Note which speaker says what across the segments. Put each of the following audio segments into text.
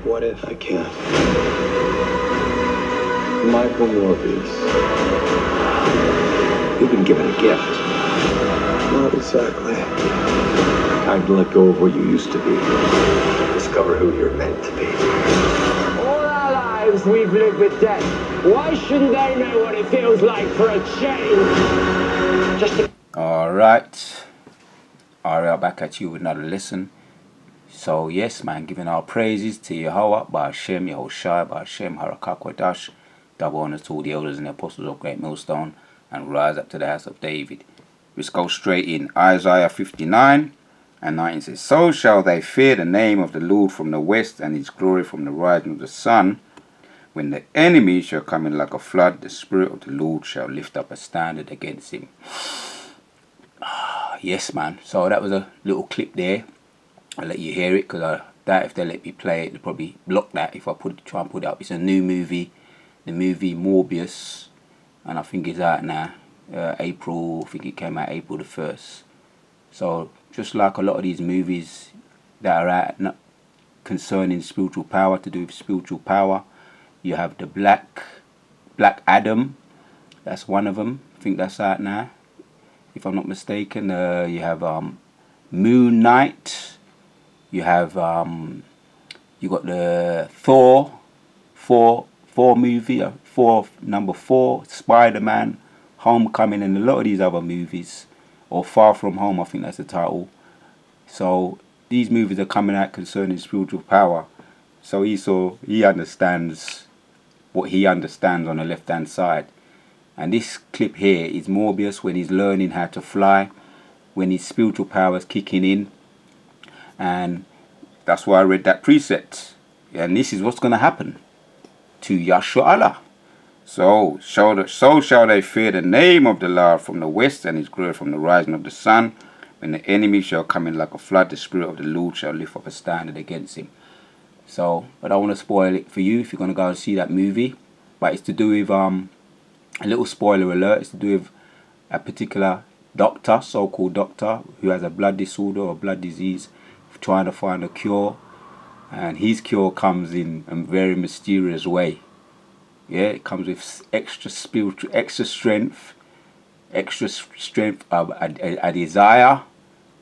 Speaker 1: What if?
Speaker 2: I can't. Michael Morbius. You've been given a gift.
Speaker 1: Not exactly.
Speaker 2: Time to let go of what you used to be. Discover who you're meant to be.
Speaker 3: All our lives we've lived with death. Why shouldn't they know what it feels like for a change?
Speaker 4: Alright, back at you with another lesson. So yes, man, giving our praises to Yahweh, Ba'ashem, Yahushua, Ba'ashem, Harakakwadash, double honors to all the elders and the apostles of Great Millstone, and rise up to the house of David. Let's go straight in. Isaiah 59 and 19 says, So shall they fear the name of the Lord from the west, and his glory from the rising of the sun. When the enemy shall come in like a flood, the Spirit of the Lord shall lift up a standard against him. Yes, man. So that was a little clip there. I'll let you hear it, because that if they let me play it, they'll probably block that if I try and put it up. It's a new movie, the movie Morbius, and I think it's out now. April, I think it came out April the 1st. So just like a lot of these movies that are out concerning spiritual power, to do with spiritual power, you have the Black Adam. That's one of them. I think that's out now, if I'm not mistaken. You have Moon Knight. You have you got the Thor movie, number 4, Spider-Man, Homecoming, and a lot of these other movies, or Far From Home, I think that's the title. So these movies are coming out concerning spiritual power. So he understands what he understands on the left hand side. And this clip here is Morbius when he's learning how to fly, when his spiritual power is kicking in. And that's why I read that precept. And this is what's going to happen to Yahshua Allah. So shall they fear the name of the Lord from the west, and his glory from the rising of the sun. When the enemy shall come in like a flood, the Spirit of the Lord shall lift up a standard against him. So I don't want to spoil it for you if you're going to go and see that movie. But it's to do with, a little spoiler alert, it's to do with a particular doctor, so-called doctor, who has a blood disorder or blood disease, trying to find a cure, and his cure comes in a very mysterious way. Yeah, it comes with extra strength, a desire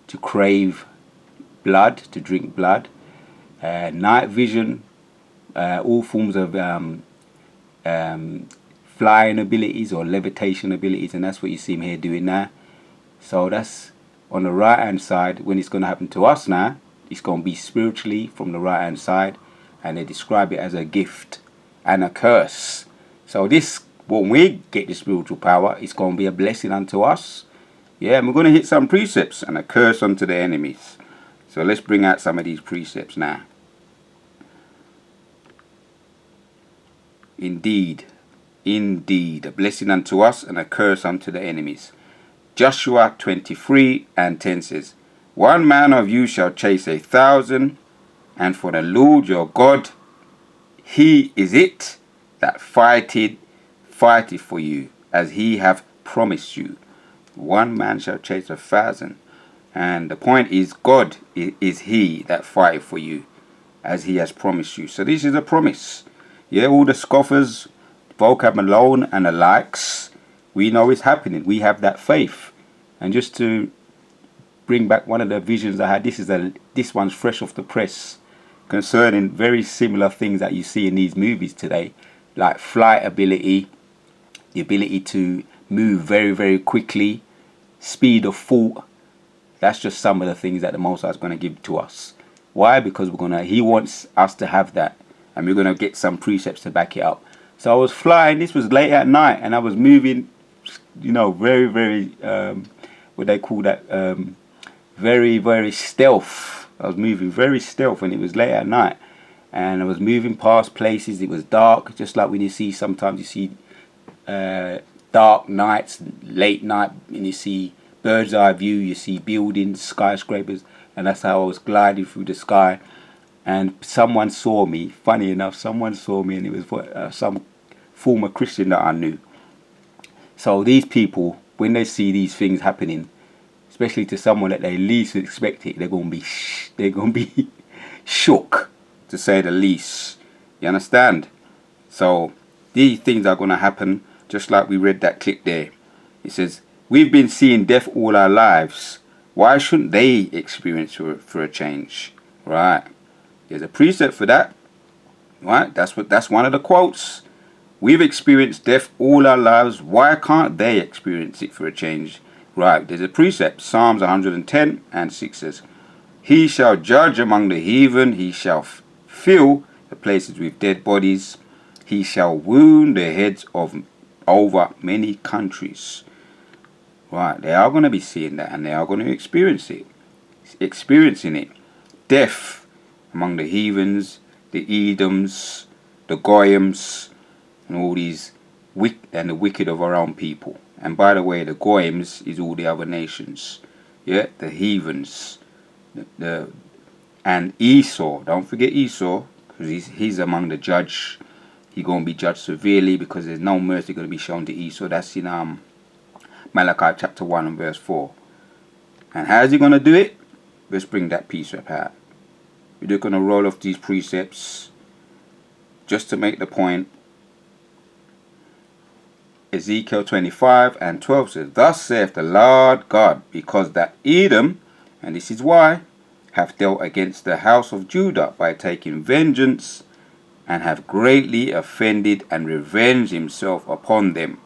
Speaker 4: to crave blood, to drink blood, night vision, all forms of flying abilities or levitation abilities, and that's what you see him here doing now. So that's on the right hand side. When it's going to happen to us now, it's going to be spiritually from the right hand side, and they describe it as a gift and a curse. So this, when we get the spiritual power, it's going to be a blessing unto us. Yeah, and we're going to hit some precepts, and a curse unto the enemies. So let's bring out some of these precepts now. Indeed, a blessing unto us and a curse unto the enemies. Joshua 23 and 10 says, 1 man of you shall chase 1,000, and for the Lord your God, he is it that fighteth for you, as he hath promised you. 1 man shall chase 1,000. And the point is, God is he that fighteth for you, as he has promised you. So this is a promise. Yeah, all the scoffers, vocab Malone and the likes, we know it's happening. We have that faith. And just to bring back one of the visions I had, this one's fresh off the press, concerning very similar things that you see in these movies today, like flight ability, the ability to move very, very quickly, speed of thought. That's just some of the things that the Most High is going to give to us. Why? Because he wants us to have that, and we're going to get some precepts to back it up. So I was flying. This was late at night, and I was moving, very, very, what they call that, very, very stealth. I was moving very stealth, and it was late at night, and I was moving past places. It was dark, just like when you see, sometimes you see dark nights, late night, and you see bird's eye view, you see buildings, skyscrapers, and that's how I was gliding through the sky. And someone saw me, funny enough, someone saw me, and it was some former Christian that I knew. So these people, when they see these things happening, especially to someone that they least expect it, they're going to be shook. to say the least. You understand? So these things are going to happen, just like we read that clip there. It says, we've been seeing death all our lives. Why shouldn't they experience for a change? Right. There's a precept for that. Right. That's one of the quotes. We've experienced death all our lives. Why can't they experience it for a change? Right. There's a precept. Psalms 110 and 6 says, he shall judge among the heathen. He shall fill the places with dead bodies. He shall wound the heads of over many countries. Right, they are going to be seeing that, and they are going to experiencing it. Death among the heathens, the Edoms, the Goyams, and all these and the wicked of our own people. And by the way, the Goyams is all the other nations. Yeah, the heathens, and Esau. Don't forget Esau, because he's among the judge. He's going to be judged severely, because there's no mercy going to be shown to Esau. That's in Malachi chapter 1 and verse 4. And how is he going to do it? Let's bring that precept out. We're just going to roll off these precepts just to make the point. Ezekiel 25 and 12 says, thus saith the Lord God, because that Edom, and this is why, hath dealt against the house of Judah by taking vengeance, and have greatly offended and revenged himself upon them.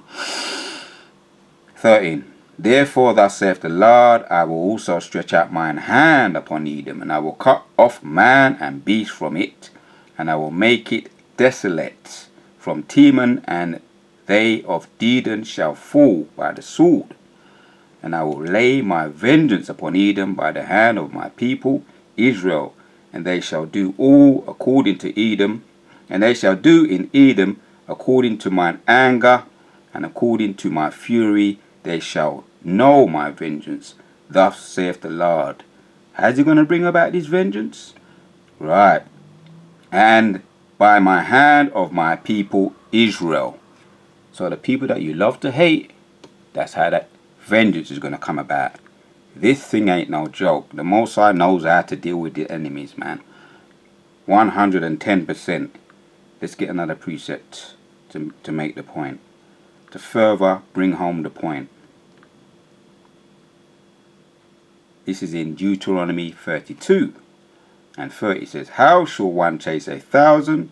Speaker 4: 13. Therefore thus saith the Lord, I will also stretch out mine hand upon Edom, and I will cut off man and beast from it, and I will make it desolate from Teman, and they of Dedan shall fall by the sword. And I will lay my vengeance upon Edom by the hand of my people Israel, and they shall do all according to Edom, and they shall do in Edom according to mine anger, and according to my fury they shall know my vengeance. Thus saith the Lord. How's he going to bring about this vengeance? Right. And by my hand of my people Israel. So the people that you love to hate, that's how that vengeance is going to come about. This thing ain't no joke. The Most High knows how to deal with the enemies, man. 110%. Let's get another precept to make the point, to further bring home the point. This is in Deuteronomy 32 and 30. It says, how shall one chase 1,000?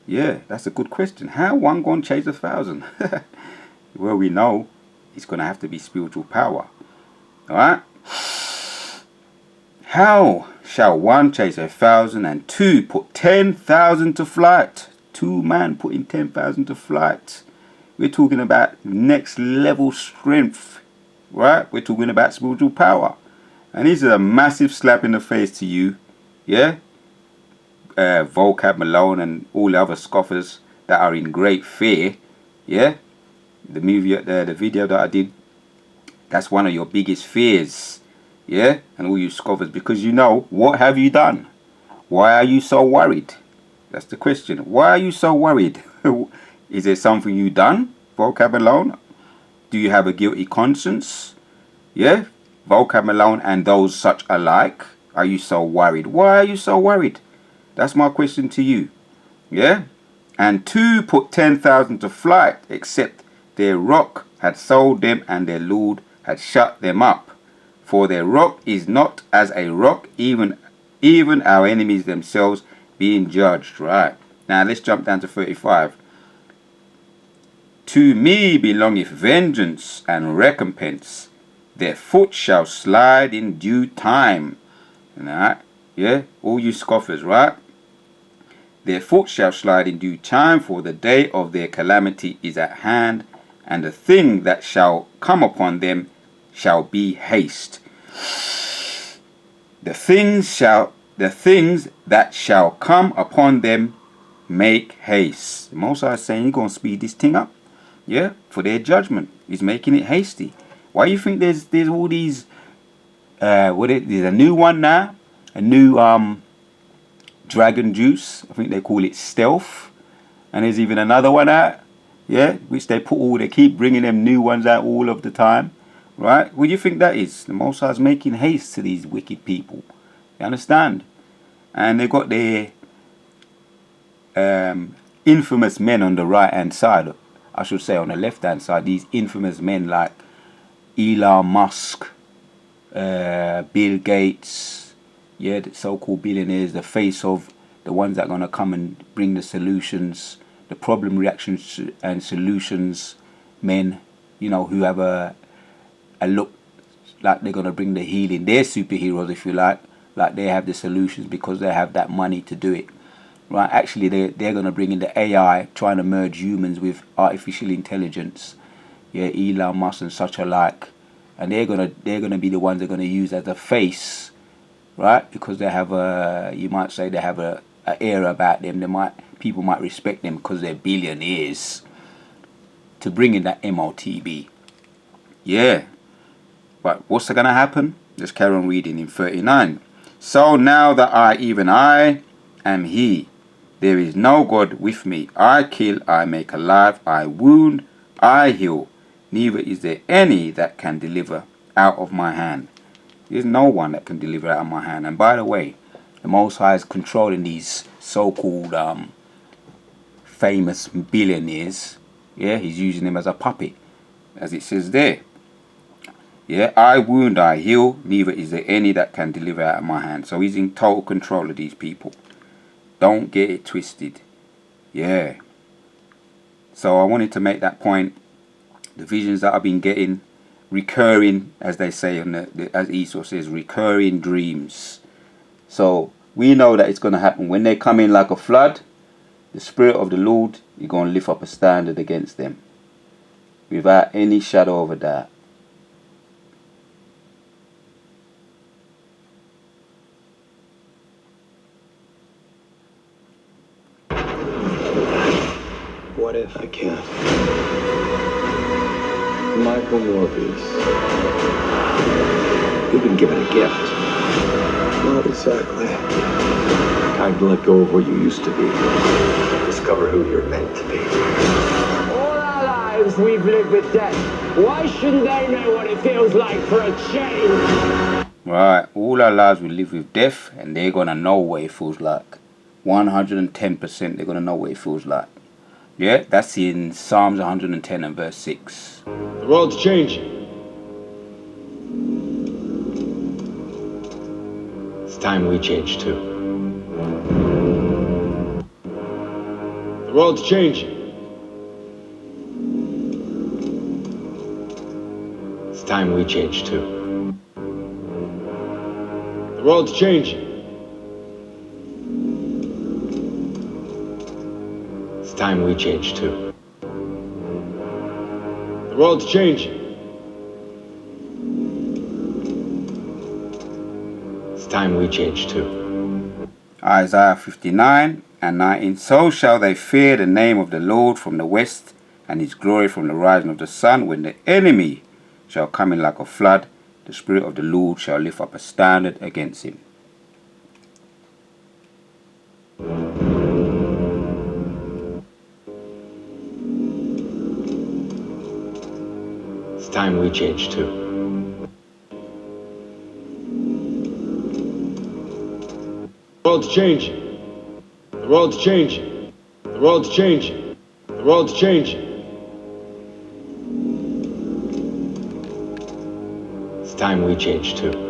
Speaker 4: Yeah, that's a good question. How one going to chase 1,000? Well, we know it's going to have to be spiritual power. Alright? How shall one chase 1,000 and two put 10,000 to flight? 2 men putting 10,000 to flight. We're talking about next level strength, right? We're talking about spiritual power. And this is a massive slap in the face to you, yeah? Vocab Malone and all the other scoffers that are in great fear, yeah? The video that I did, that's one of your biggest fears, yeah? And all you scoffers, because you know, what have you done? Why are you so worried? That's the question. Why are you so worried? Is there something you done, Vocab Malone? Do you have a guilty conscience? Yeah? Vocab Malone and those such alike. Are you so worried? Why are you so worried? That's my question to you. Yeah? And two put 10,000 to flight, except their rock had sold them, and their Lord had shut them up. For their rock is not as a rock, even our enemies themselves being judged. Right. Now let's jump down to 35. To me belongeth vengeance and recompense. Their foot shall slide in due time. Right? Yeah? All you scoffers, right? Their foot shall slide in due time, for the day of their calamity is at hand, and the thing that shall come upon them shall be haste. The things that shall come upon them make haste. The Most High is saying he's going to speed this thing up, yeah, for their judgment. He's making it hasty. Why do you think there's all these? There's a new one now, a new dragon juice. I think they call it stealth, and there's even another one out, yeah, which they keep bringing them new ones out all of the time, right? What do you think that is? The Most High is making haste to these wicked people. You understand? And they've got their infamous men on the right hand side, I should say on the left hand side, these infamous men like Elon Musk, Bill Gates, yeah, the so-called billionaires, the face of the ones that are going to come and bring the solutions, the problem reactions and solutions men, you know, who have a look like they're going to bring the healing. They're superheroes, if you like they have the solutions because they have that money to do it. Right, actually they're going to bring in the AI, trying to merge humans with artificial intelligence. Yeah, Elon Musk and such alike, and they're gonna be the ones they're gonna use as a face, right? Because they have you might say they have a air about them. People might respect them because they're billionaires. To bring in that MOTB, yeah. But what's gonna happen? Let's carry on reading in 39. So now that even I am He. There is no God with me. I kill, I make alive, I wound, I heal. Neither is there any that can deliver out of my hand. There's no one that can deliver out of my hand. And by the way, the Most High is controlling these so-called famous billionaires. Yeah, he's using them as a puppet, as it says there. Yeah, I wound, I heal. Neither is there any that can deliver out of my hand. So he's in total control of these people. Don't get it twisted. Yeah. So I wanted to make that point. The visions that I've been getting, recurring, as they say, as Esau says, recurring dreams. So we know that it's going to happen. When they come in like a flood, the Spirit of the Lord is going to lift up a standard against them. Without any shadow of a doubt.
Speaker 1: What if I can't?
Speaker 2: Michael Morbius. You've been given a gift.
Speaker 1: Not exactly.
Speaker 2: Time to let go of what you used to be. Discover who you're meant to be.
Speaker 3: All our lives we've lived with death. Why shouldn't they know what it feels like for a change?
Speaker 4: Right, all our lives we live with death, and they're going to know what it feels like. 110% they're going to know what it feels like. Yeah, that's in Psalms 110 and verse 6.
Speaker 5: The world's changing. It's time we change too. The world's changing. It's time we change too. The world's changing. It's time we change too. The world's changing. It's time we change too.
Speaker 4: Isaiah 59 and 19. So shall they fear the name of the Lord from the west, and his glory from the rising of the sun. When the enemy shall come in like a flood, the Spirit of the Lord shall lift up a standard against him.
Speaker 5: It's time we change too. The world's changing. The world's changing. The world's changing. The world's changing. It's time we change too.